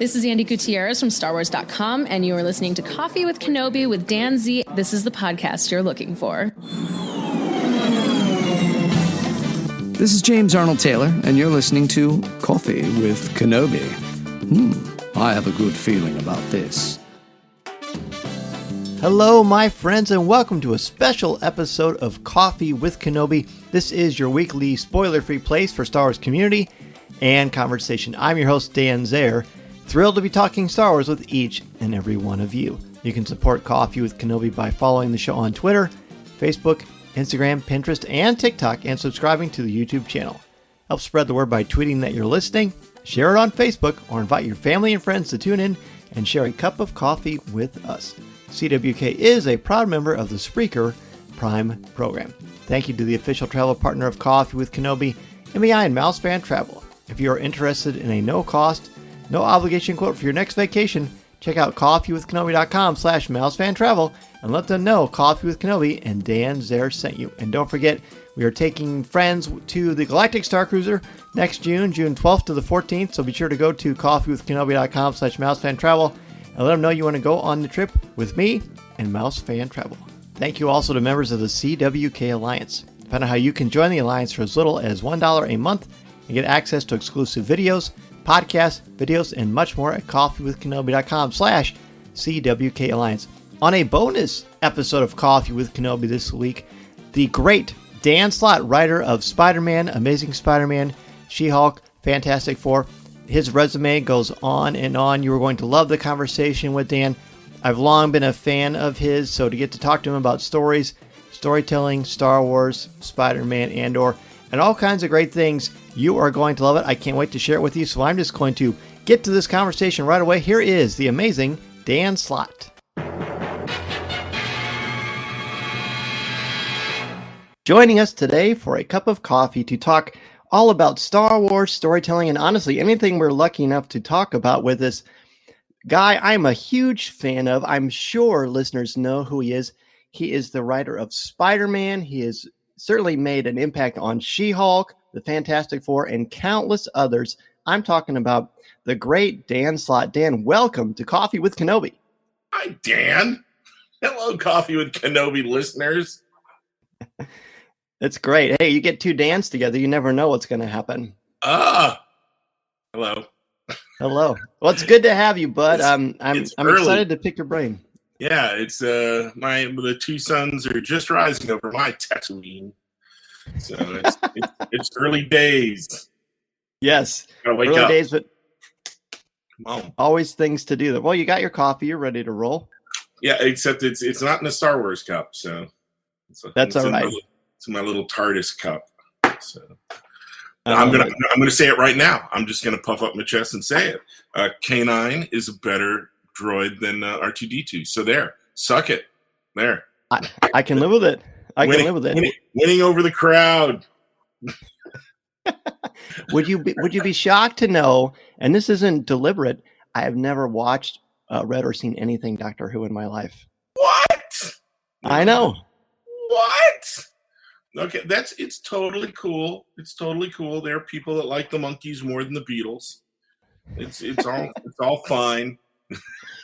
This is Andy Gutierrez from StarWars.com, and you are listening to Coffee with Kenobi with Dan Z. This is the podcast you're looking for. This is James Arnold Taylor, and you're listening to Coffee with Kenobi. I have a good feeling about this. Hello, my friends, and welcome to a special episode of Coffee with Kenobi. This is your weekly spoiler-free place for Star Wars community and conversation. I'm your host, Dan Zayer. Thrilled to be talking Star Wars with each and every one of you. You can support Coffee with Kenobi by following the show on Twitter, Facebook, Instagram, Pinterest, and TikTok, and subscribing to the YouTube channel. Help spread the word by tweeting that you're listening, share it on Facebook, or invite your family and friends to tune in and share a cup of coffee with us. CWK is a proud member of the Spreaker Prime program. Thank you to the official travel partner of Coffee with Kenobi, MEI and Mouse Fan Travel. If you are interested in a no-cost, no-obligation quote for your next vacation, check out coffeewithkenobi.com/mousefantravel and let them know Coffee with Kenobi and Dan Zayer sent you. And don't forget, we are taking friends to the Galactic Star Cruiser next June 12th to the 14th, so be sure to go to coffeewithkenobi.com/mousefantravel and let them know you want to go on the trip with me and Mouse Fan Travel. Thank you also to members of the CWK Alliance. Find out how you can join the Alliance for as little as $1 a month and get access to exclusive videos, podcasts, videos, and much more at coffeewithkenobi.com/CWK Alliance. On a bonus episode of Coffee with Kenobi this week, the great Dan Slott, writer of Spider-Man, Amazing Spider-Man, She-Hulk, Fantastic Four. His resume goes on and on. You are going to love the conversation with Dan. I've long been a fan of his, so to get to talk to him about stories, storytelling, Star Wars, Spider-Man, Andor, and all kinds of great things, you are going to love it. I can't wait to share it with you, so I'm just going to get to this conversation right away. Here is the amazing Dan Slott. Joining us today for a cup of coffee to talk all about Star Wars storytelling and honestly anything we're lucky enough to talk about with this guy I'm a huge fan of. I'm sure listeners know who he is. He is the writer of Spider-Man. He has certainly made an impact on She-Hulk, the Fantastic Four, and countless others. I'm talking about the great Dan Slott. Dan, welcome to Coffee with Kenobi. Hi, Dan. Hello, Coffee with Kenobi listeners. That's great. Hey, you get two Dans together, you never know what's going to happen. Hello. Hello. Well, it's good to have you, bud. I'm excited to pick your brain. Yeah, it's the two suns are just rising over my Tatooine, so it's early days. Yes, gotta wake early up. days, but Come on. always things to do. Well, you got your coffee. You're ready to roll. Yeah, except it's not in a Star Wars cup, so that's all right. It's in my little TARDIS cup. So I'm gonna say it right now. I'm just gonna puff up my chest and say it. K9 is a better droid than R2D2. So there, suck it. There. I can live with it. I can live with it. Winning over the crowd. Would you be shocked to know? And this isn't deliberate. I have never watched, read, or seen anything Doctor Who in my life. What? I know. What? Okay, it's totally cool. It's totally cool. There are people that like the Monkees more than the Beatles. It's all fine.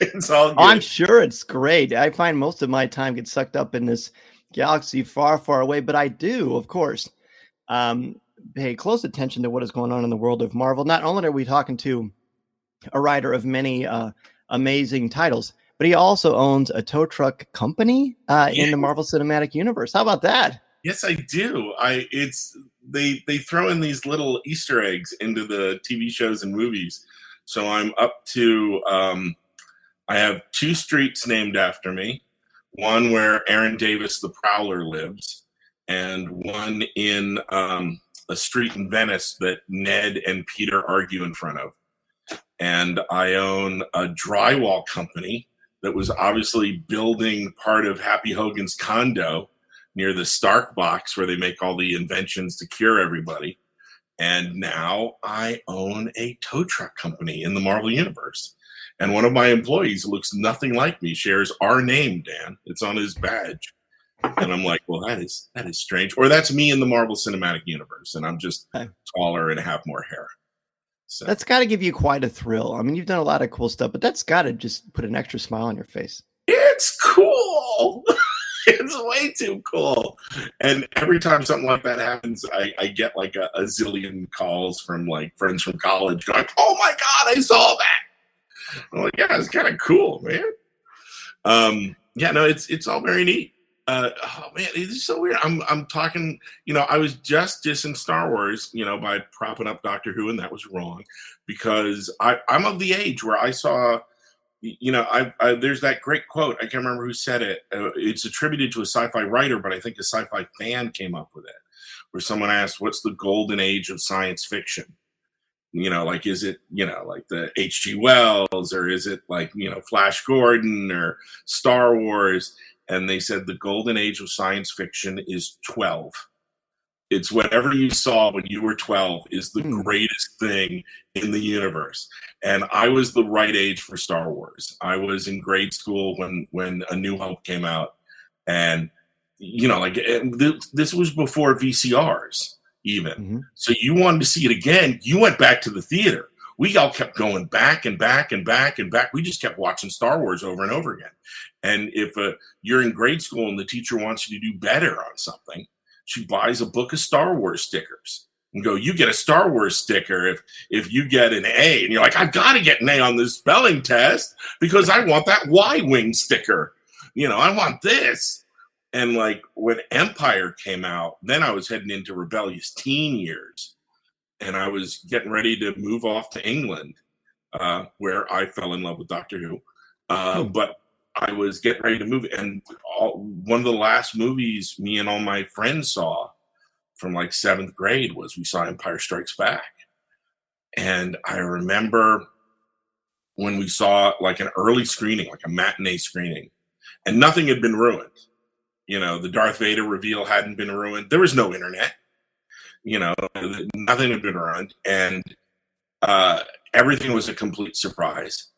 It's all good. I'm sure it's great. I find most of my time gets sucked up in this galaxy far, far away, but I do, of course, pay close attention to what is going on in the world of Marvel. Not only are we talking to a writer of many amazing titles, but he also owns a tow truck company in the Marvel Cinematic Universe. How about that? Yes, I do. They throw in these little Easter eggs into the TV shows and movies. So I'm up to I have two streets named after me. One where Aaron Davis the Prowler lives, and one in a street in Venice that Ned and Peter argue in front of. And I own a drywall company that was obviously building part of Happy Hogan's condo near the Stark box where they make all the inventions to cure everybody. And now I own a tow truck company in the Marvel Universe. And one of my employees who looks nothing like me shares our name, Dan. It's on his badge. And I'm like, well, that is strange. Or that's me in the Marvel Cinematic Universe, and I'm just taller and have more hair. So That's got to give you quite a thrill. I mean, you've done a lot of cool stuff, but that's got to just put an extra smile on your face. it's cool. It's way too cool. And every time something like that happens, I get like a zillion calls from like friends from college going, "Oh my God, I saw that." I'm like, yeah, it's kind of cool, man. Yeah, no, it's all very neat. Oh man, it's so weird. I'm talking, I was just dissing Star Wars, by propping up Doctor Who, and that was wrong because I'm of the age where I saw, there's that great quote. I can't remember who said it. It's attributed to a sci-fi writer, but I think a sci-fi fan came up with it, where someone asked, "What's the golden age of science fiction?" Like, is it, like the H.G. Wells, or is it like, Flash Gordon or Star Wars? And they said the golden age of science fiction is 12. It's whatever you saw when you were 12 is the greatest thing in the universe. And I was the right age for Star Wars. I was in grade school when A New Hope came out. And, this was before VCRs even. Mm-hmm. So you wanted to see it again. You went back to the theater. We all kept going back and back and back and back. We just kept watching Star Wars over and over again. And if you're in grade school and the teacher wants you to do better on something, she buys a book of Star Wars stickers and go, "You get a Star Wars sticker if you get an A." And you're like, "I've got to get an A on this spelling test because I want that Y-wing sticker. I want this." And like when Empire came out, then I was heading into rebellious teen years. And I was getting ready to move off to England, where I fell in love with Doctor Who. But I was getting ready to move. And one of the last movies me and all my friends saw from like 7th grade we saw Empire Strikes Back. And I remember when we saw like an early screening, like a matinee screening, and nothing had been ruined. The Darth Vader reveal hadn't been ruined. There was no internet. Nothing had been ruined, and everything was a complete surprise.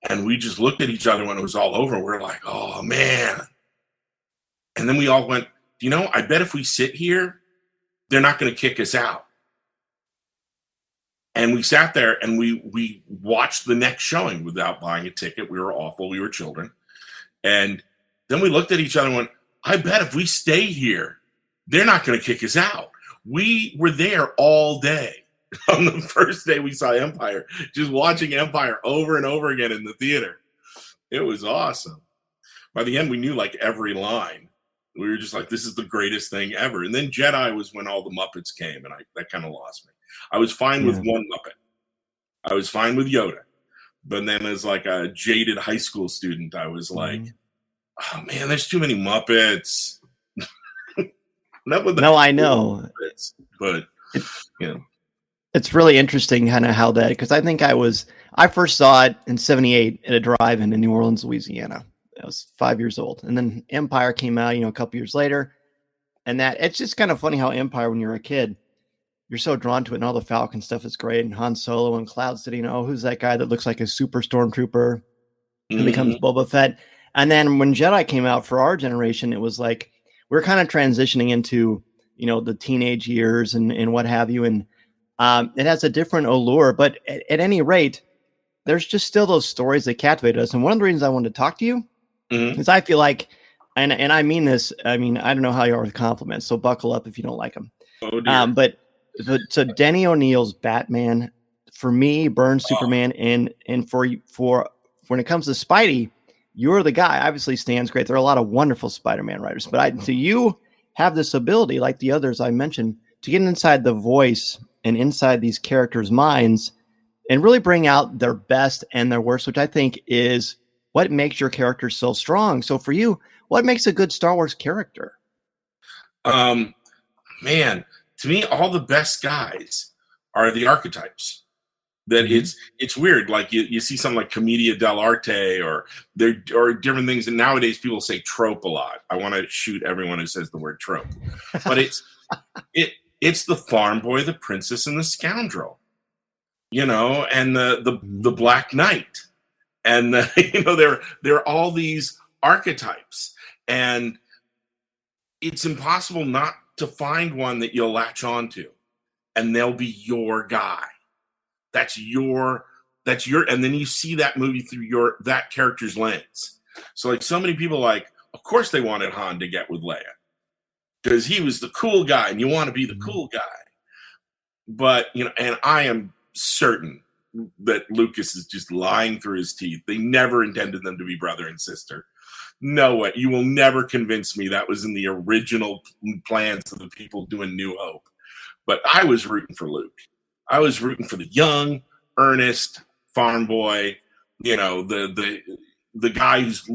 And we just looked at each other when it was all over. And we're like, "Oh man!" And then we all went, I bet if we sit here, they're not going to kick us out. And we sat there and we watched the next showing without buying a ticket. We were awful. We were children. And then we looked at each other and went, "I bet if we stay here, they're not going to kick us out." We were there all day on the first day we saw Empire, just watching Empire over and over again in the theater. It was awesome. By the end, we knew like every line. We were just like, this is the greatest thing ever. And then Jedi was when all the Muppets came, and that kind of lost me. I was fine with one Muppet. I was fine with Yoda. But then as like a jaded high school student, I was like, oh man, there's too many Muppets. No, I know. But, It's really interesting kind of how that, because I think I first saw it in 78 at a drive-in in New Orleans, Louisiana. I was 5 years old. And then Empire came out, a couple years later. And it's just kind of funny how Empire, when you're a kid, you're so drawn to it, and all the Falcon stuff is great. And Han Solo and Cloud City, who's that guy that looks like a super stormtrooper who becomes Boba Fett? And then when Jedi came out for our generation, it was like, we're kind of transitioning into, the teenage years and what have you. And it has a different allure, but at any rate, there's just still those stories that captivate us. And one of the reasons I wanted to talk to you is I feel like, and I mean this, I don't know how you are with compliments, so buckle up if you don't like them. Oh, dear. But so Denny O'Neil's Batman, for me, Burns Superman, and for when it comes to Spidey, you're the guy. Obviously, Stan's great. There are a lot of wonderful Spider-Man writers, but you have this ability, like the others I mentioned, to get inside the voice and inside these characters' minds and really bring out their best and their worst, which I think is what makes your character so strong. So for you, what makes a good Star Wars character? Man, to me, all the best guys are the archetypes. That it's weird. Like you see something like Commedia dell'arte or different things. And nowadays people say trope a lot. I want to shoot everyone who says the word trope. But it's the farm boy, the princess, and the scoundrel. And the Black Knight. And there are all these archetypes. And it's impossible not to find one that you'll latch onto. And they'll be your guy. That's your, and then you see that movie through that character's lens. So like so many people, like, of course they wanted Han to get with Leia because he was the cool guy and you want to be the cool guy. But, and I am certain that Lucas is just lying through his teeth. They never intended them to be brother and sister. No way. You will never convince me that was in the original plans of the people doing New Hope. But I was rooting for Luke. I was rooting for the young, earnest farm boy, the guy who's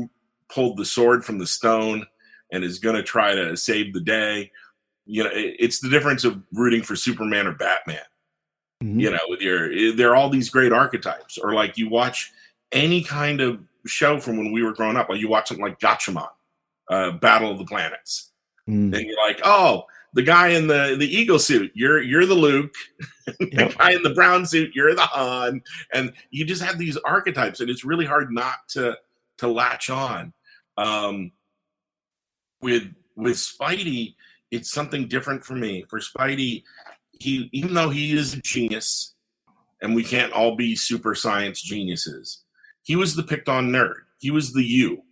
pulled the sword from the stone and is going to try to save the day. It's the difference of rooting for Superman or Batman. There are all these great archetypes. Or like you watch any kind of show from when we were growing up, like you watch something like Gatchaman, Battle of the Planets. And you're like, oh, the guy in the eagle suit, you're the Luke. The guy in the brown suit, you're the Han. And you just have these archetypes, and it's really hard not to latch on. With Spidey, it's something different for me. For Spidey, even though he is a genius, and we can't all be super science geniuses, he was the picked on nerd. He was the you.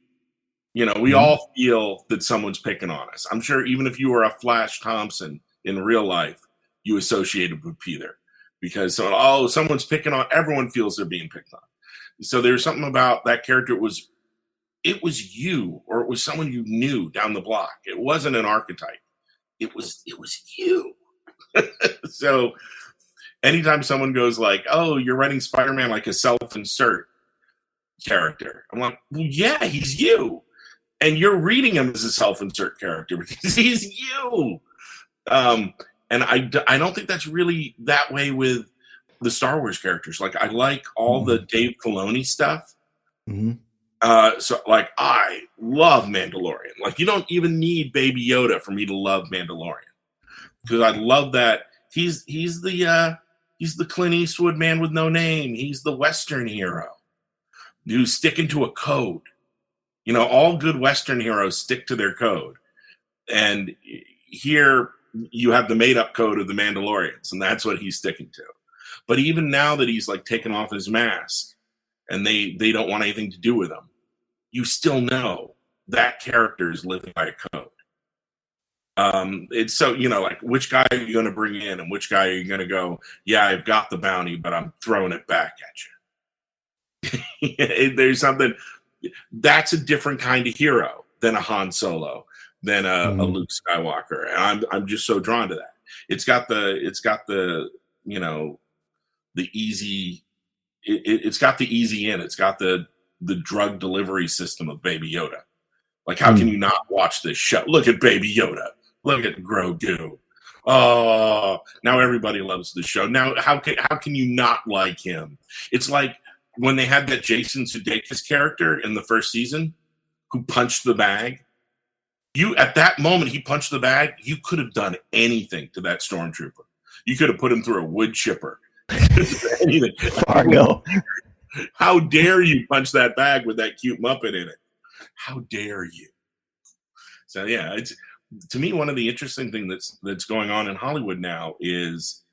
We all feel that someone's picking on us. I'm sure even if you were a Flash Thompson in real life, you associated with Peter. Because, someone's picking on, everyone feels they're being picked on. So there's something about that character. It was you, or it was someone you knew down the block. It wasn't an archetype. It was you. So anytime someone goes like, oh, you're writing Spider-Man like a self-insert character, I'm like, well, yeah, he's you. And you're reading him as a self-insert character because he's you. And I don't think that's really that way with the Star Wars characters. Like, I like all the Dave Filoni stuff. So, like, I love Mandalorian. Like, you don't even need Baby Yoda for me to love Mandalorian. Because I love that he's the Clint Eastwood man with no name. He's the Western hero who's sticking to a code. All good Western heroes stick to their code. And here you have the made-up code of the Mandalorians, and that's what he's sticking to. But even now that he's, like, taken off his mask and they don't want anything to do with him, you still know that character is living by a code. It's so, like, which guy are you going to bring in and which guy are you going to go, yeah, I've got the bounty, but I'm throwing it back at you. There's something that's a different kind of hero than a Han Solo, than a Luke Skywalker. And I'm just so drawn to that. It's got the easy, it's got the easy in, it's got the drug delivery system of Baby Yoda. Like, how can you not watch this show? Look at Baby Yoda. Look at Grogu. Oh, now everybody loves the show. Now, how can you not like him? It's like when they had that Jason Sudeikis character in the first season who punched the bag. At that moment, he punched the bag. You could have done anything to that stormtrooper. You could have put him through a wood chipper. Anything. Fargo. How dare you punch that bag with that cute Muppet in it? How dare you? So yeah, it's, to me, one of the interesting things that's going on in Hollywood now is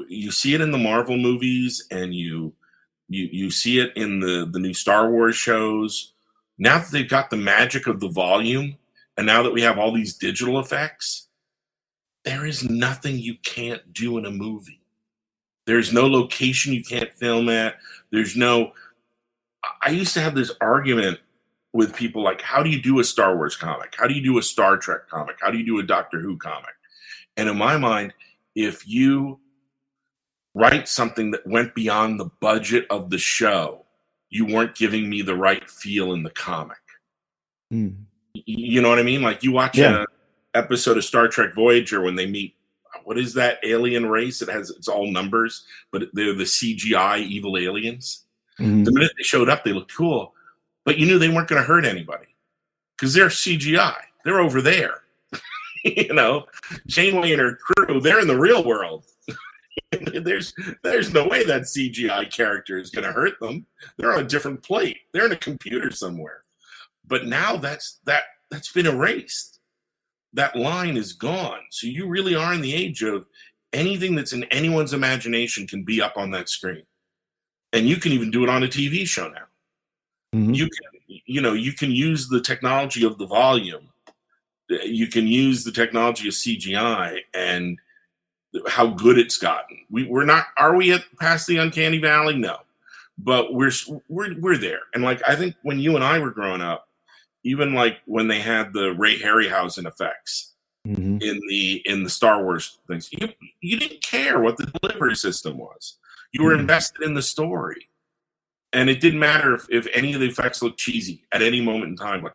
you see it in the Marvel movies, and you see it in the new Star Wars shows. Now that they've got the magic of the volume, and now that we have all these digital effects, there is nothing you can't do in a movie. There's no location you can't film at. I used to have this argument with people like, how do you do a Star Wars comic? How do you do a Star Trek comic? How do you do a Doctor Who comic? And in my mind, if you write something that went beyond the budget of the show, you weren't giving me the right feel in the comic. You know what I mean? Like, you watch an episode of Star Trek Voyager when they meet, what is that alien race? It's all numbers, but they're the CGI evil aliens. The minute they showed up, they looked cool, but you knew they weren't going to hurt anybody because they're CGI. They're over there. Janeway and her crew, they're in the real world. There's no way that CGI character is going to hurt them. They're on a different plate. They're in a computer somewhere. But now that's been erased. That line is gone. So you really are in the age of anything that's in anyone's imagination can be up on that screen. And you can even do it on a TV show now. Mm-hmm. You can use the technology of the volume. You can use the technology of CGI and how good it's gotten. We're not. Are we past the uncanny valley? No, but we're there. And like, I think when you and I were growing up, even like when they had the Ray Harryhausen effects mm-hmm. in the Star Wars things, you didn't care what the delivery system was. You were invested in the story, and it didn't matter if any of the effects looked cheesy at any moment in time. Like,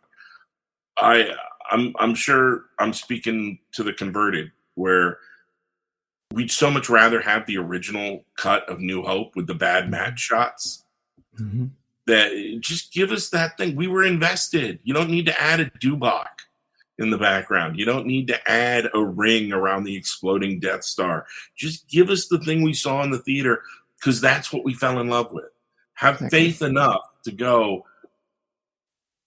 I'm sure I'm speaking to the converted, where we'd so much rather have the original cut of New Hope with the bad match shots. Mm-hmm. That just give us that thing. We were invested. You don't need to add a Dubak in the background. You don't need to add a ring around the exploding Death Star. Just give us the thing we saw in the theater, because that's what we fell in love with. Have faith enough to go,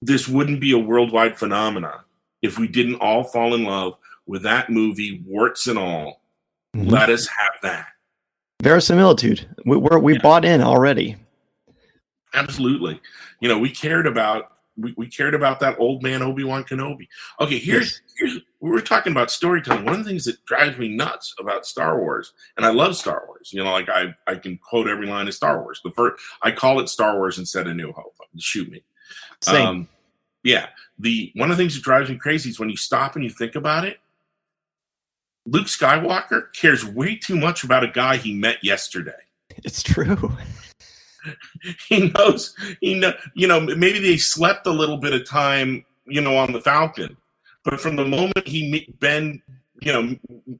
this wouldn't be a worldwide phenomena if we didn't all fall in love with that movie, warts and all. Mm-hmm. Let us have that. Verisimilitude. We bought in already. Absolutely. We cared about that old man Obi-Wan Kenobi. Okay, here's we were talking about storytelling. One of the things that drives me nuts about Star Wars, and I love Star Wars. Like I can quote every line of Star Wars. I call it Star Wars instead of New Hope. Shoot me. Same. One of the things that drives me crazy is when you stop and you think about it. Luke Skywalker cares way too much about a guy he met yesterday. It's true. He knows, maybe they slept a little bit of time, on the Falcon, but from the moment he meet Ben,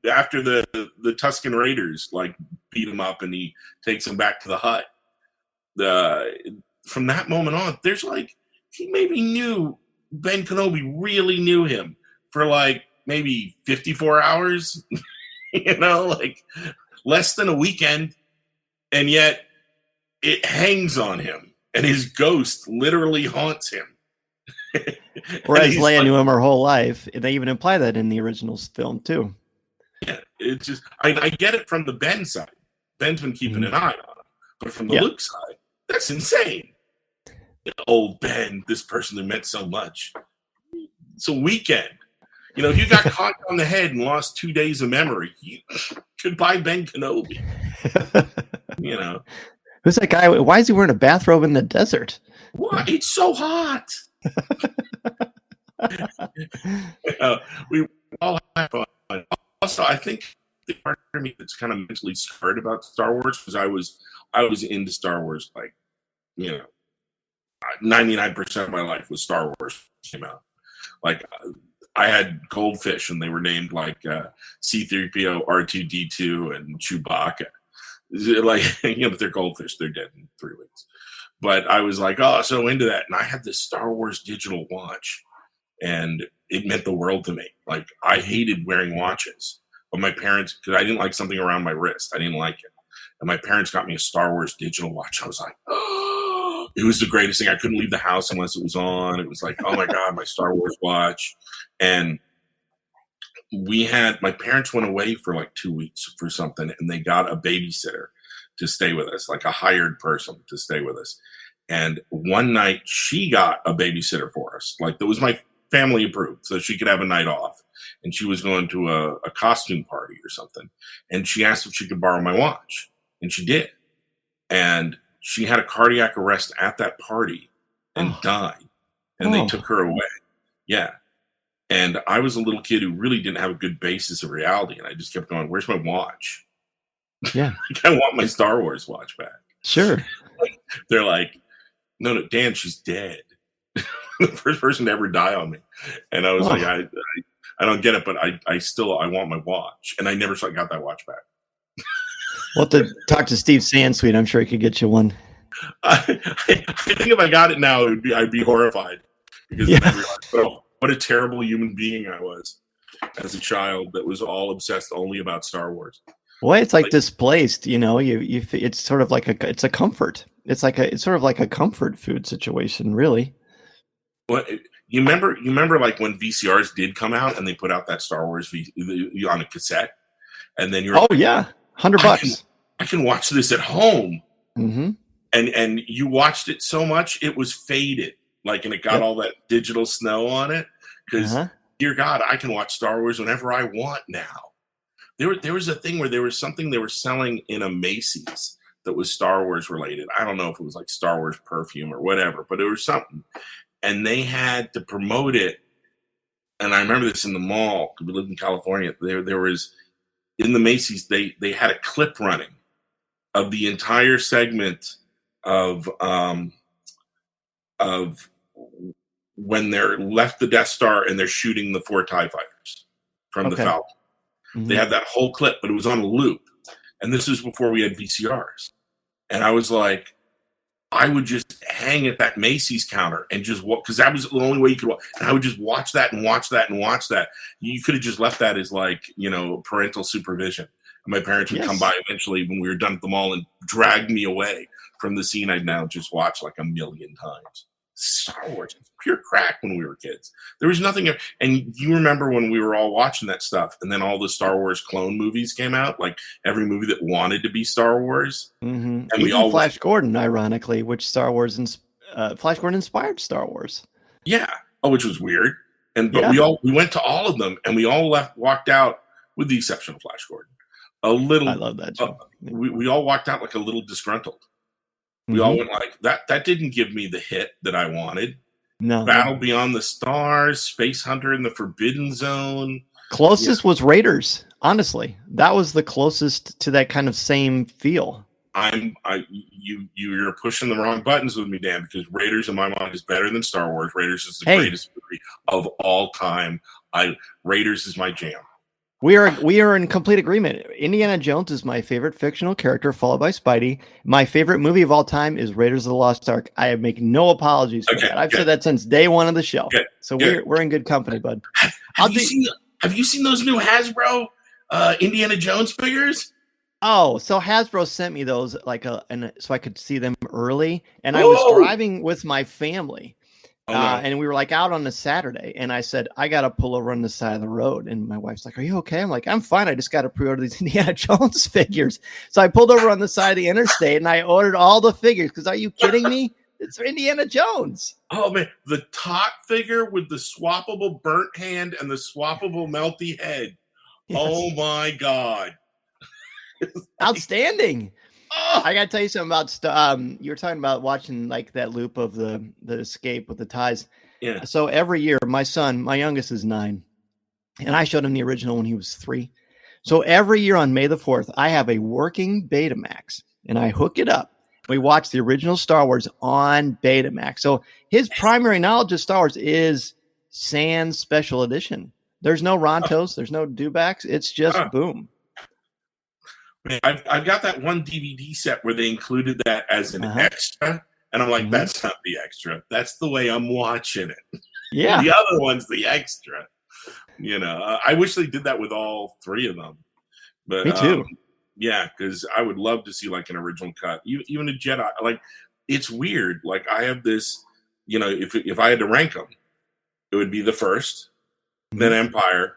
after the Tusken Raiders like beat him up and he takes him back to the hut, from that moment on, there's like, he maybe knew, Ben Kenobi really knew him for like maybe 54 hours, like less than a weekend, and yet it hangs on him, and his ghost literally haunts him. Whereas Leia knew him her whole life. They even imply that in the original film too. Yeah, it's just I get it from the Ben side. Ben's been keeping an eye on him, but from the Luke side, that's insane. Old Ben, this person that meant so much. It's a weekend. If you got caught on the head and lost 2 days of memory, goodbye Ben Kenobi. Who's that guy? Why is he wearing a bathrobe in the desert? Why? It's so hot. We all have fun. Also, I think the part of me that's kind of mentally scarred about Star Wars, because I was into Star Wars, like, 99% of my life was Star Wars came out. Like, I had goldfish, and they were named like C-3PO, R2-D2, and Chewbacca. Like, but they're goldfish. They're dead in 3 weeks. But I was like, oh, so into that. And I had this Star Wars digital watch, and it meant the world to me. Like, I hated wearing watches. But my parents, because I didn't like something around my wrist. I didn't like it. And my parents got me a Star Wars digital watch. I was like, oh, it was the greatest thing. I couldn't leave the house unless it was on. It was like, oh my God, my Star Wars watch. And my parents went away for like 2 weeks for something, and they got a babysitter to stay with us, like a hired person to stay with us. And one night she got a babysitter for us. Like, that was my family approved, so she could have a night off. And she was going to a costume party or something. And she asked if she could borrow my watch. And she did. And she had a cardiac arrest at that party and died. And they took her away. Yeah. And I was a little kid who really didn't have a good basis of reality. And I just kept going, where's my watch? Yeah. I want my Star Wars watch back. Sure. They're like, no, Dan, she's dead. The first person to ever die on me. And I was like, I don't get it, but I want my watch. And I never got that watch back. We'll have to talk to Steve Sansweet. I'm sure he could get you one. I think if I got it now, I'd be horrified. Because I realized, oh, what a terrible human being I was as a child that was all obsessed only about Star Wars. Well, it's like displaced, it's sort of like it's a comfort. It's sort of like a comfort food situation, really. Well, you remember like when VCRs did come out and they put out that Star Wars on a cassette, and then you're oh yeah, $100. I can watch this at home. Mm-hmm. And you watched it so much it was faded, like, and it got all that digital snow on it. Because dear God, I can watch Star Wars whenever I want now. There was a thing where there was something they were selling in a Macy's that was Star Wars related. I don't know if it was like Star Wars perfume or whatever, but it was something. And they had to promote it. And I remember this in the mall, because we lived in California. There was, in the Macy's, they had a clip running of the entire segment of when they're left the Death Star and they're shooting the 4 TIE fighters from the Falcon. Mm-hmm. They had that whole clip, but it was on a loop. And this is before we had VCRs. And I was like, I would just hang at that Macy's counter and just walk, because that was the only way you could watch. And I would just watch that and watch that and watch that. You could have just left that as, like, parental supervision. And my parents would come by eventually when we were done at the mall and drag me away from the scene I'd now just watched like a million times. Star Wars, pure crack when we were kids. There was nothing. And you remember when we were all watching that stuff, and then all the Star Wars clone movies came out, like every movie that wanted to be Star Wars. Mm-hmm. And we all Flash Gordon, ironically, which Flash Gordon inspired Star Wars. Yeah. Oh, which was weird. But we went to all of them, and we all walked out, with the exception of Flash Gordon, a little. I love that show. We all walked out like a little disgruntled. We all went like, that didn't give me the hit that I wanted. No. Battle Beyond the Stars, Space Hunter in the Forbidden Zone. Closest was Raiders, honestly. That was the closest to that kind of same feel. You're pushing the wrong buttons with me, Dan, because Raiders in my mind is better than Star Wars. Raiders is the greatest movie of all time. Raiders is my jam. We are in complete agreement. Indiana Jones is my favorite fictional character, followed by Spidey. My favorite movie of all time is Raiders of the Lost Ark. I make no apologies for that. I've said that since day one of the show. So we're in good company, bud. Have you seen those new Hasbro Indiana Jones figures? Oh, so Hasbro sent me those so I could see them early, and I was driving with my family. And we were like out on a Saturday, and I said, I got to pull over on the side of the road. And my wife's like, are you okay? I'm like, I'm fine. I just got to pre-order these Indiana Jones figures. So I pulled over on the side of the interstate and I ordered all the figures. Because are you kidding me? It's Indiana Jones. Oh, man. The top figure with the swappable burnt hand and the swappable melty head. Yes. Oh, my God. Outstanding. I gotta tell you something about you were talking about watching like that loop of the escape with the ties. Yeah. So every year, my youngest is 9, and I showed him the original when he was 3. So every year on May the 4th, I have a working Betamax, and I hook it up. We watch the original Star Wars on Betamax. So his primary knowledge of Star Wars is Sans Special Edition. There's no Rontos, there's no Dewbacks. It's just boom. I've got that one DVD set where they included that as an extra, and I'm like, that's not the extra. That's the way I'm watching it. Yeah. The other one's the extra. I wish they did that with all 3 of them. But me too. Yeah, because I would love to see like an original cut. Even a Jedi. Like, it's weird. Like, I have this, if I had to rank them, it would be the first, then Empire,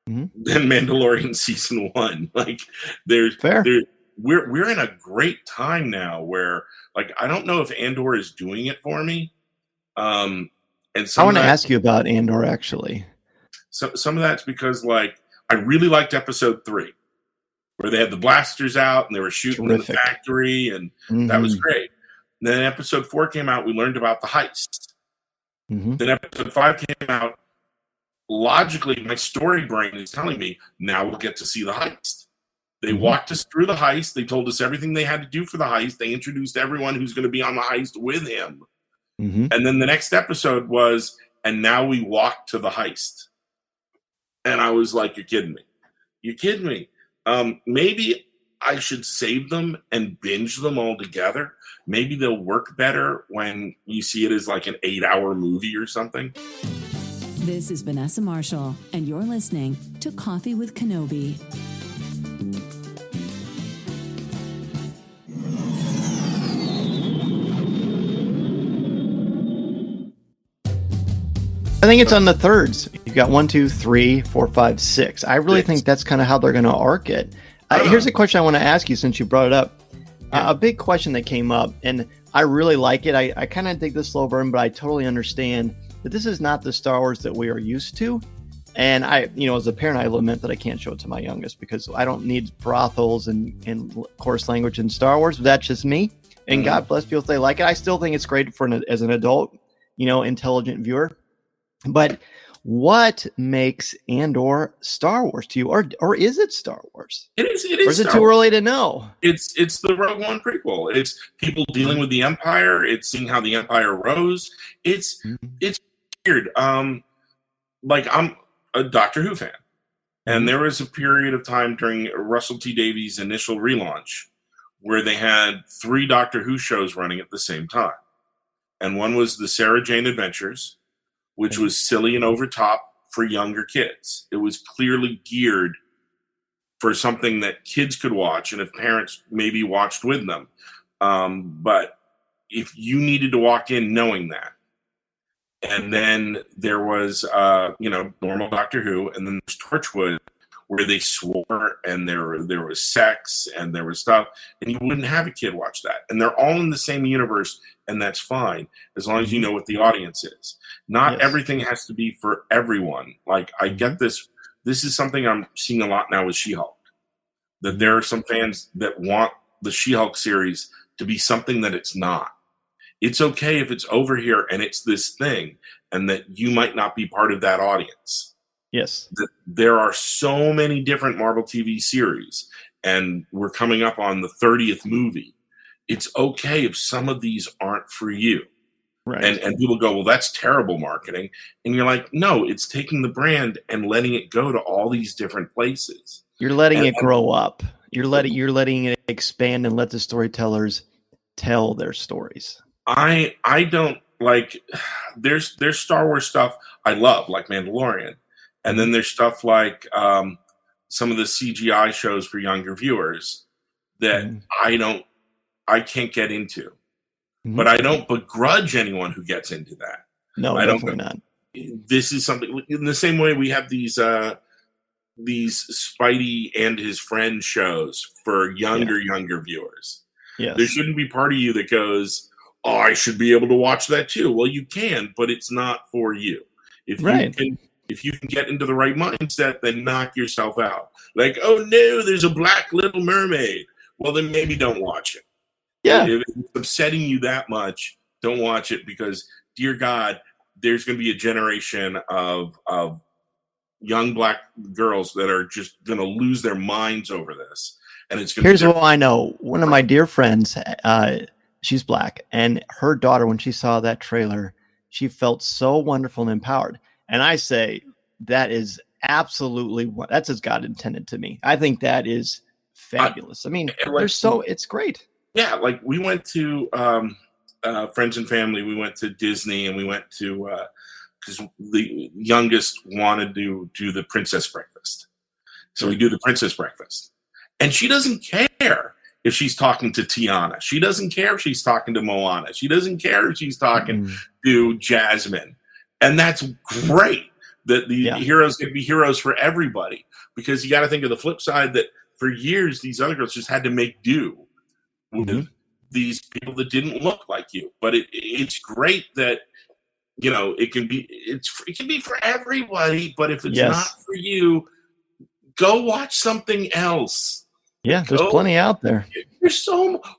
then Mandalorian season 1. Like, we're in a great time now where, like, I don't know if Andor is doing it for me. And I want to ask you about Andor, actually. Some of that's because, like, I really liked episode 3, where they had the blasters out and they were shooting in the factory, and that was great. And then episode 4 came out. We learned about the heist. Then episode 5 came out. Logically, my story brain is telling me, now we'll get to see the heist. They walked us through the heist. They told us everything they had to do for the heist. They introduced everyone who's going to be on the heist with him. And then the next episode was, and now we walk to the heist. And I was like, you're kidding me. You're kidding me. Maybe I should save them and binge them all together. Maybe they'll work better when you see it as like an 8-hour movie or something. This is Vanessa Marshall, and you're listening to Coffee with Kenobi. I think it's on the 3rds. You've got 1, 2, 3, 4, 5, 6. I really think that's kind of how they're going to arc it. Here's a question I want to ask you since you brought it up. A big question that came up, and I really like it. I kind of dig the slow burn, but I totally understand that this is not the Star Wars that we are used to. And as a parent, I lament that I can't show it to my youngest because I don't need brothels and coarse language in Star Wars. But that's just me. And God bless people if they like it. I still think it's great as an adult, intelligent viewer. But what makes Andor Star Wars to you, or is it Star Wars? It is. Or is it too early to know? It's the Rogue One prequel. It's people dealing with the Empire. It's seeing how the Empire rose. It's weird. Like I'm a Doctor Who fan, and there was a period of time during Russell T Davies' initial relaunch where they had 3 Doctor Who shows running at the same time, and one was the Sarah Jane Adventures, which was silly and over top for younger kids. It was clearly geared for something that kids could watch, and if parents maybe watched with them. But if you needed to walk in knowing that, and then there was, normal Doctor Who, and then there's Torchwood, where they swore, and there was sex, and there was stuff, and you wouldn't have a kid watch that. And they're all in the same universe, and that's fine, as long as you know what the audience is. Not everything has to be for everyone. Like, I get this. This is something I'm seeing a lot now with She-Hulk, that there are some fans that want the She-Hulk series to be something that it's not. It's okay if it's over here and it's this thing, and that you might not be part of that audience. Yes. There are so many different Marvel TV series, and we're coming up on the 30th movie. It's okay if some of these aren't for you. Right. And people go, well, that's terrible marketing. And you're like, no, it's taking the brand and letting it go to all these different places. You're letting it grow up. You're letting it expand and let the storytellers tell their stories. I don't like, there's Star Wars stuff I love, like Mandalorian. And then there's stuff like some of the CGI shows for younger viewers that I can't get into. But I don't begrudge anyone who gets into that. No, definitely not. This is something in the same way we have these Spidey and his friend shows for younger viewers. Yes. There shouldn't be part of you that goes, oh, I should be able to watch that too. Well, you can, but it's not for you. If you can get into the right mindset, then knock yourself out. Like, oh no, there's a black Little Mermaid. Well, then maybe don't watch it. Yeah. If it's upsetting you that much, don't watch it, because, dear God, there's going to be a generation of young black girls that are just going to lose their minds over this. And it's going to Here's what I know. One of my dear friends, she's black, and her daughter, when she saw that trailer, she felt so wonderful and empowered. And I say that is absolutely that's as God intended to me. I think that is fabulous. I mean, it's great. Yeah, like we went to friends and family. We went to Disney, and we went to because the youngest wanted to do the princess breakfast. So we do the princess breakfast, and she doesn't care if she's talking to Tiana. She doesn't care if she's talking to Moana. She doesn't care if she's talking to Jasmine. And that's great that the heroes can be heroes for everybody, because you got to think of the flip side that for years, these other girls just had to make do with these people that didn't look like you. But it's great that, it can be for everybody, but if it's not for you, go watch something else. Yeah, there's plenty out there.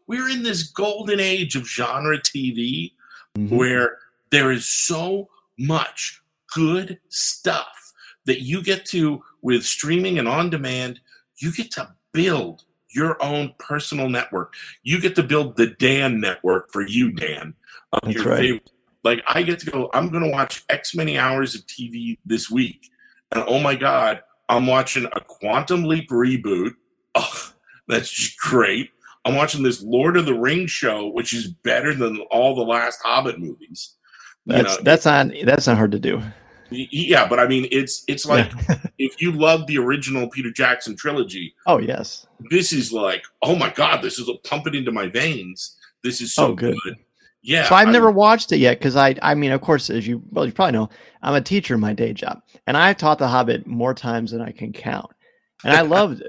We're in this golden age of genre TV where there is so much good stuff that you get to, with streaming and on demand, you get to build your own personal network. You get to build the Dan network for you, Dan. That's your right. favorite. Like, I get to go, I'm going to watch X many hours of TV this week. And oh my God, I'm watching a Quantum Leap reboot. Oh, that's just great. I'm watching this Lord of the Rings show, which is better than all the last Hobbit movies. That's not hard to do. Yeah, but I mean, it's like if you love the original Peter Jackson trilogy. Oh yes, this is like, oh my God, this is a pump it into my veins. This is so good. Yeah. So I've never watched it yet because I mean, of course, you probably know, I'm a teacher in my day job, and I've taught The Hobbit more times than I can count. And I love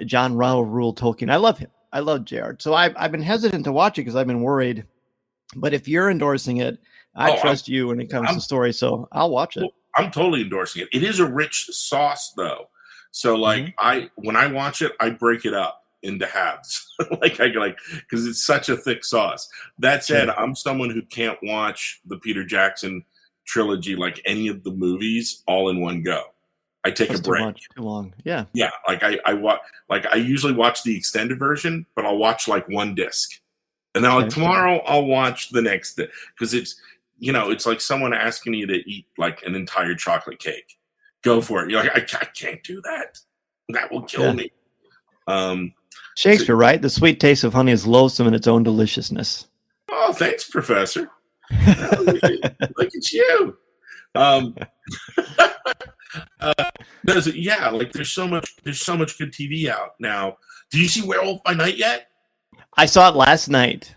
John Rule Tolkien. I love him. I love Jared. So I've been hesitant to watch it because I've been worried. But if you're endorsing it, I trust you when it comes to story, so I'll watch it. I'm totally endorsing it. It is a rich sauce, though. So, like, when I watch it, I break it up into halves, because it's such a thick sauce. That said, I'm someone who can't watch the Peter Jackson trilogy, like any of the movies, all in one go. I take a break. Too long. Yeah. Yeah. Like I usually watch the extended version, but I'll watch like one disc. And then tomorrow I'll watch the next because it's like someone asking you to eat like an entire chocolate cake. Go for it. You're like, I can't do that. That will kill me. Shakespeare, right? The sweet taste of honey is loathsome in its own deliciousness. Oh, thanks, Professor. Look at you. There's so much good TV out now. Do you see Werewolf by Night yet? I saw it last night.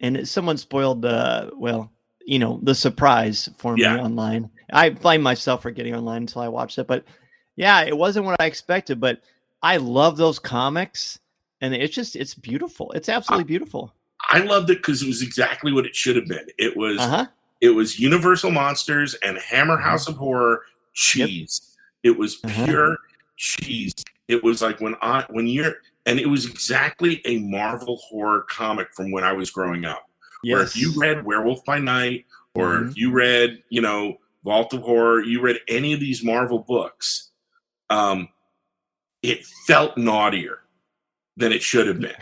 And someone spoiled the surprise for me online. I blame myself for getting online until I watched it. But yeah, it wasn't what I expected. But I love those comics. And it's beautiful. It's absolutely beautiful. I loved it because it was exactly what it should have been. It was Universal Monsters and Hammer House of Horror cheese. Yep. It was pure cheese. It was like and it was exactly a Marvel horror comic from when I was growing up. Yes. Where if you read Werewolf by Night, or if you read, Vault of Horror, you read any of these Marvel books, it felt naughtier than it should have been.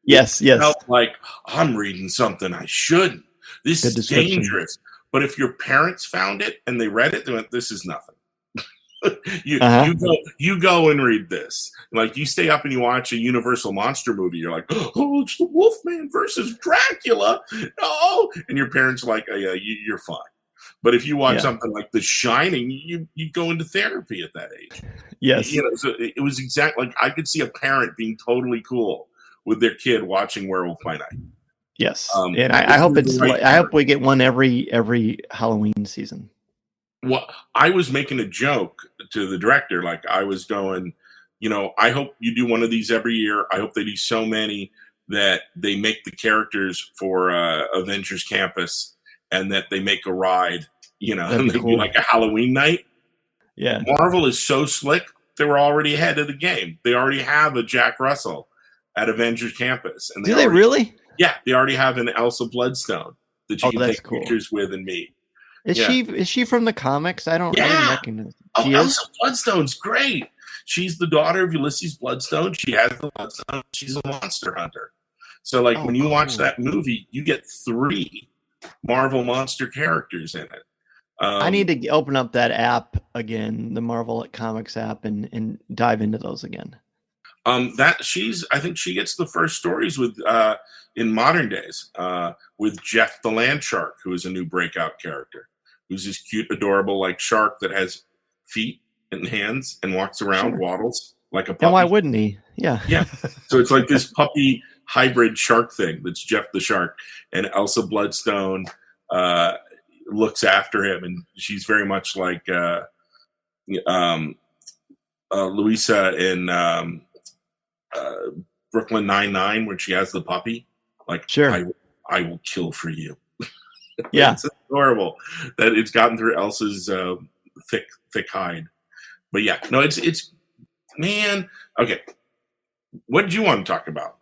Yes. It felt like I'm reading something I shouldn't. This is dangerous. But if your parents found it and they read it, they went, "This is nothing." You go and read this. Like, you stay up and you watch a Universal monster movie. You're like, "Oh, it's the Wolfman versus Dracula." Oh, and your parents are like, "Oh, yeah, you're fine." But if you watch something like The Shining, you go into therapy at that age. Yes. So it was exactly like I could see a parent being totally cool with their kid watching Werewolf by Night. Yes, and I hope I hope we get one every Halloween season. Well, I was making a joke to the director, like I was going, I hope you do one of these every year. I hope they do so many that they make the characters for Avengers Campus, and that they make a ride, and they do like a Halloween night. Yeah, Marvel is so slick; they were already ahead of the game. They already have a Jack Russell at Avengers Campus, and do they really? Yeah, they already have an Elsa Bloodstone that you can take pictures with and meet. Is she from the comics? I don't recognize. Elsa Bloodstone's great. She's the daughter of Ulysses Bloodstone. She has the Bloodstone. She's a monster hunter. So, when you watch that movie, you get 3 Marvel monster characters in it. I need to open up that app again, the Marvel Comics app, and dive into those again. I think she gets the first stories with in modern days with Jeff the Land Shark, who is a new breakout character, who's this cute, adorable shark that has feet and hands and walks around, waddles like a puppy. And why wouldn't he? Yeah. Yeah. So it's like this puppy hybrid shark thing that's Jeff the Shark, and Elsa Bloodstone looks after him, and she's very much like Louisa in Brooklyn Nine-Nine, where she has the puppy. Sure. I will kill for you. Yeah. It's adorable that it's gotten through Elsa's thick hide. But yeah, no, it's man. Okay. What did you want to talk about?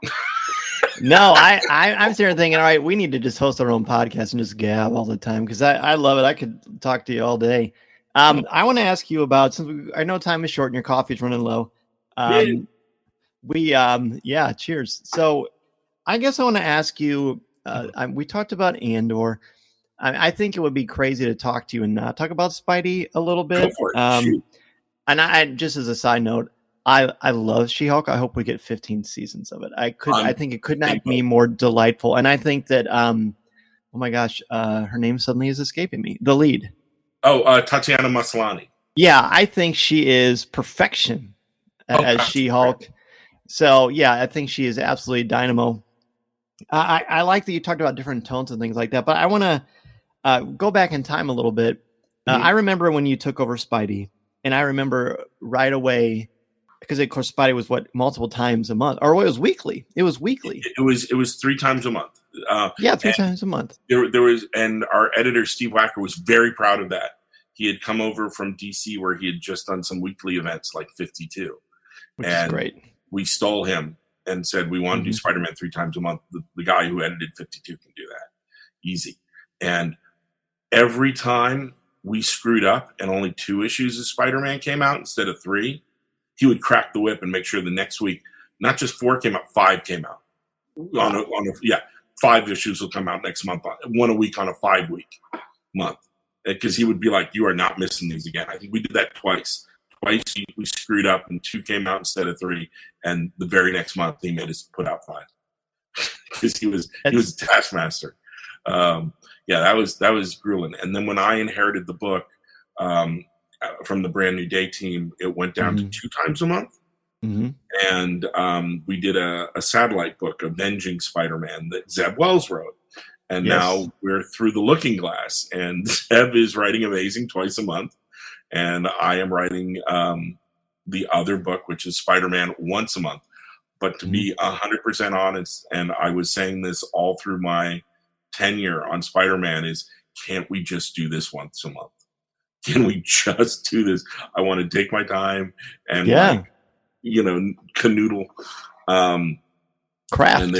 No, I'm sitting there thinking, all right, we need to just host our own podcast and just gab all the time, because I love it. I could talk to you all day. I want to ask you about, since I know time is short and your coffee is running low. Cheers. So I guess I want to ask you, we talked about Andor. I think it would be crazy to talk to you and not talk about Spidey a little bit. Go for it. And I just as a side note, I love She-Hulk. I hope we get 15 seasons of it. I think it could not be more delightful. And I think that, oh my gosh, her name suddenly is escaping me. The lead. Tatiana Maslany. Yeah, I think she is perfection as She-Hulk. So yeah, I think she is absolutely dynamo. I like that you talked about different tones and things like that, but I want to go back in time a little bit. I remember when you took over Spidey, and I remember right away, because of course Spidey was multiple times a month, or it was weekly. It was weekly. It was 3 times a month. Three times a month. There was, and our editor Steve Wacker was very proud of that. He had come over from DC where he had just done some weekly events like 52, which is great. We stole him and said we want to do Spider-Man 3 times a month. The guy who edited 52 can do that, easy. And every time we screwed up and only 2 issues of Spider-Man came out instead of 3, he would crack the whip and make sure the next week not just 4 came out, 5 came out. 5 issues will come out next month, 1 a week on a 5-week month. Because he would be like, you are not missing these again. I think we did that twice. Twice we screwed up and 2 came out instead of 3. And the very next month he made us put out 5. Because he was a taskmaster. That was grueling. And then when I inherited the book from the Brand New Day team, it went down to 2 times a month. And we did a satellite book, Avenging Spider-Man, that Zeb Wells wrote. And now we're through the Looking Glass, and Zeb is writing Amazing twice a month, and I am writing the other book, which is Spider-Man once a month. But to be 100% honest, and I was saying this all through my tenure on Spider-Man, is can't we just do this once a month? Can we just do this? I want to take my time and canoodle. Craft. And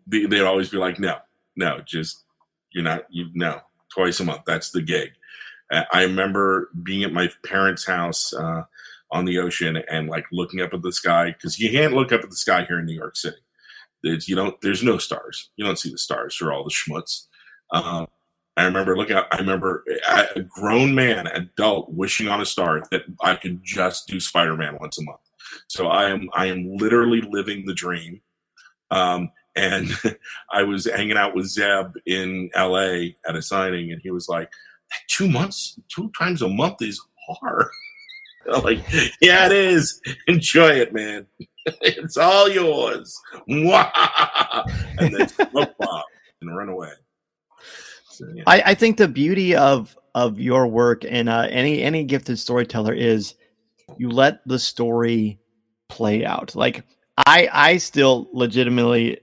they'd always be like, no, just no, twice a month. That's the gig. I remember being at my parents' house on the ocean and like looking up at the sky, because you can't look up at the sky here in New York City. There's no stars. You don't see the stars for all the schmutz. I remember looking out. I remember a grown man, adult, wishing on a star that I could just do Spider-Man once a month. So I am literally living the dream. And I was hanging out with Zeb in LA at a signing, and he was like, 2 times a month is hard. I'm like, yeah, it is. Enjoy it, man. It's all yours. And then smoke bomb and run away. So, yeah. I think the beauty of your work and any gifted storyteller is you let the story play out. Like I still legitimately,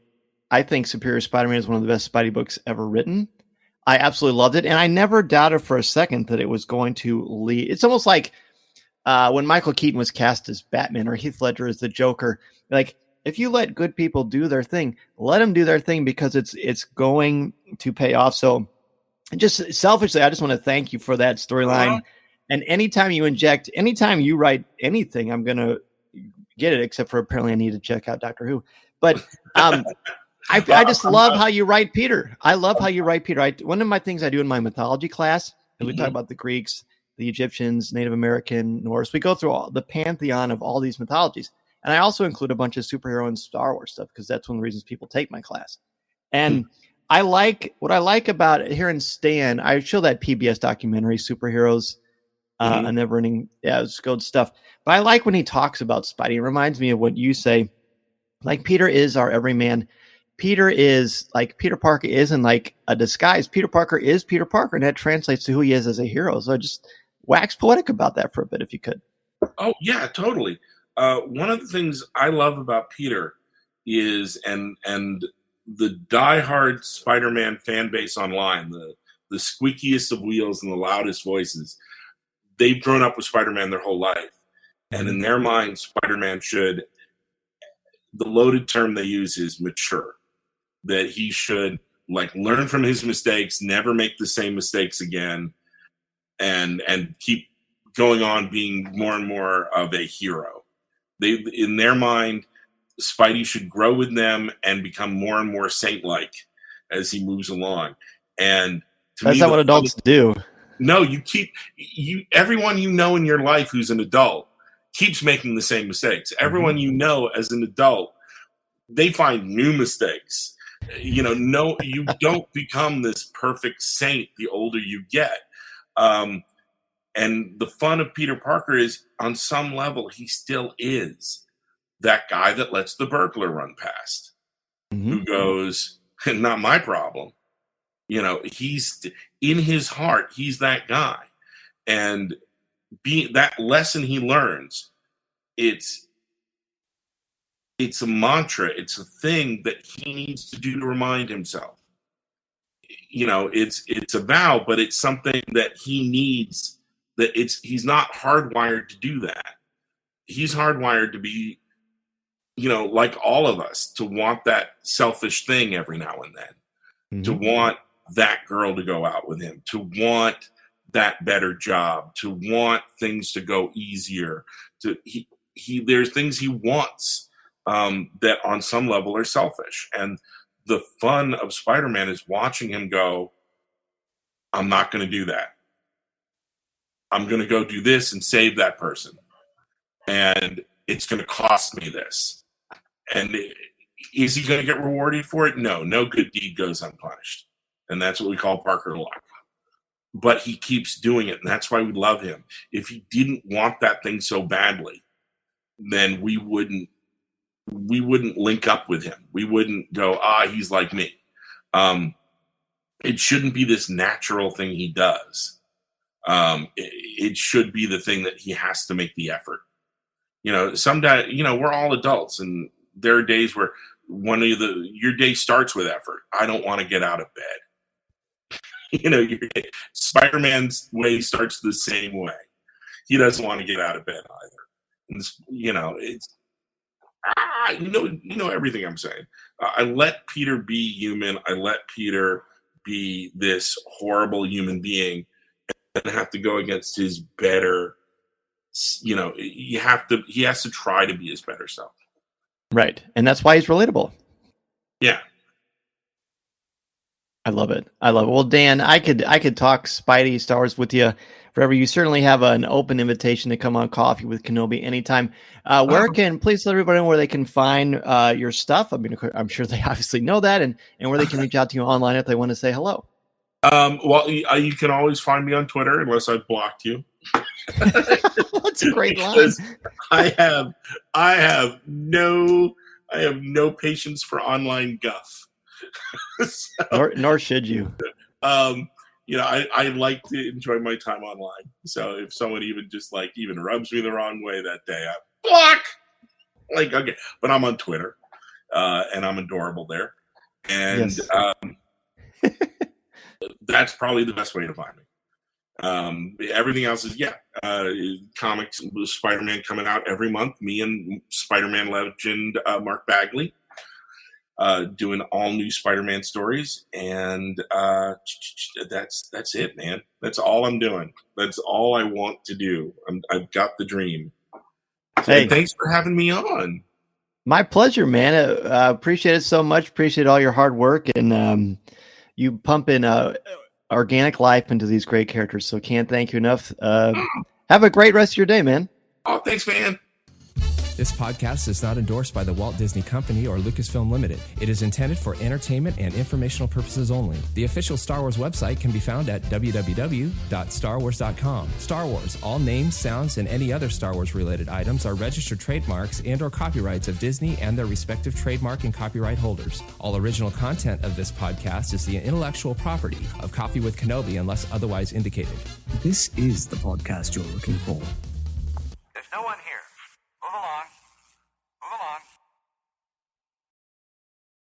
I think Superior Spider-Man is one of the best Spidey books ever written. I absolutely loved it. And I never doubted for a second that it was going to lead. It's almost like when Michael Keaton was cast as Batman or Heath Ledger as the Joker. Like, if you let good people do their thing, let them do their thing, because it's going to pay off. So just selfishly, I just want to thank you for that storyline. And anytime you write anything, I'm going to get it, except for apparently I need to check out Doctor Who. But I just love how you write Peter. I love how you write Peter. One of my things I do in my mythology class, and we talk about the Greeks, the Egyptians, Native American, Norse. We go through all the pantheon of all these mythologies. And I also include a bunch of superhero and Star Wars stuff, because that's one of the reasons people take my class. And what I like about it here in Stan, I show that PBS documentary, Superheroes, a never-ending, it's good stuff. But I like when he talks about Spidey. It reminds me of what you say. Like, Peter is our everyman. Peter is like, Peter Parker isn't like a disguise. Peter Parker is Peter Parker, and that translates to who he is as a hero. So just wax poetic about that for a bit, if you could. Oh, yeah, totally. One of the things I love about Peter is, and the diehard Spider-Man fan base online, the squeakiest of wheels and the loudest voices, they've grown up with Spider-Man their whole life. And in their mind, Spider-Man the loaded term they use is mature. That he should learn from his mistakes, never make the same mistakes again, and keep going on being more and more of a hero. In their mind, Spidey should grow with them and become more and more saint-like as he moves along. And that's not what adults do. No, everyone you know in your life who's an adult keeps making the same mistakes. Everyone you know as an adult, they find new mistakes. You don't become this perfect saint the older you get. And the fun of Peter Parker is, on some level, he still is that guy that lets the burglar run past. who goes, not my problem. You know, he's in his heart, he's that guy. And that lesson he learns, it's a mantra. It's a thing that he needs to do to remind himself. You know, it's a vow, but it's something that he needs. He's not hardwired to do that. He's hardwired to be, you know, like all of us, to want that selfish thing every now and then, to want that girl to go out with him, to want that better job, to want things to go easier. There's things he wants that on some level are selfish. And the fun of Spider-Man is watching him go, I'm not going to do that. I'm going to go do this and save that person. And it's going to cost me this. And is he going to get rewarded for it? No good deed goes unpunished. And that's what we call Parker luck. But he keeps doing it, and that's why we love him. If he didn't want that thing so badly, then we wouldn't link up with him. We wouldn't go, he's like me. It shouldn't be this natural thing he does. It should be the thing that he has to make the effort. You know, sometimes, you know, we're all adults, and there are days where your day starts with effort. I don't want to get out of bed. You know, Spider-Man's way starts the same way. He doesn't want to get out of bed either. And you know, you know everything I'm saying. I let Peter be human. I let Peter be this horrible human being, and have to go against his better. You know, he has to try to be his better self. Right, and that's why he's relatable. Yeah. I love it. Well, Dan, I could talk Spidey Star Wars with you forever. You certainly have an open invitation to come on Coffee with Kenobi anytime. Please let everybody know where they can find your stuff. I mean, I'm sure they obviously know that, and where they can reach out to you online if they want to say hello. Well, you can always find me on Twitter unless I've blocked you. That's a great line. I have no patience for online guff. So, nor should you. You know, I like to enjoy my time online. So if someone even rubs me the wrong way that day, I block. Like, okay, but I'm on Twitter, and I'm adorable there, and yes. That's probably the best way to find me. Everything else is comics. Spider-Man coming out every month. Me and Spider-Man legend Mark Bagley. Doing all new Spider-Man stories, and that's it, man. That's all I'm doing. That's all I want to do. I've got the dream. Hey, thanks for having me on. My pleasure, man. Appreciate it so much. Appreciate all your hard work, and you pump in organic life into these great characters. So can't thank you enough. Have a great rest of your day, man. Oh, thanks, man. This podcast is not endorsed by the Walt Disney Company or Lucasfilm Limited. It is intended for entertainment and informational purposes only. The official Star Wars website can be found at www.starwars.com. Star Wars, all names, sounds, and any other Star Wars related items are registered trademarks and or copyrights of Disney and their respective trademark and copyright holders. All original content of this podcast is the intellectual property of Coffee with Kenobi unless otherwise indicated. This is the podcast you're looking for.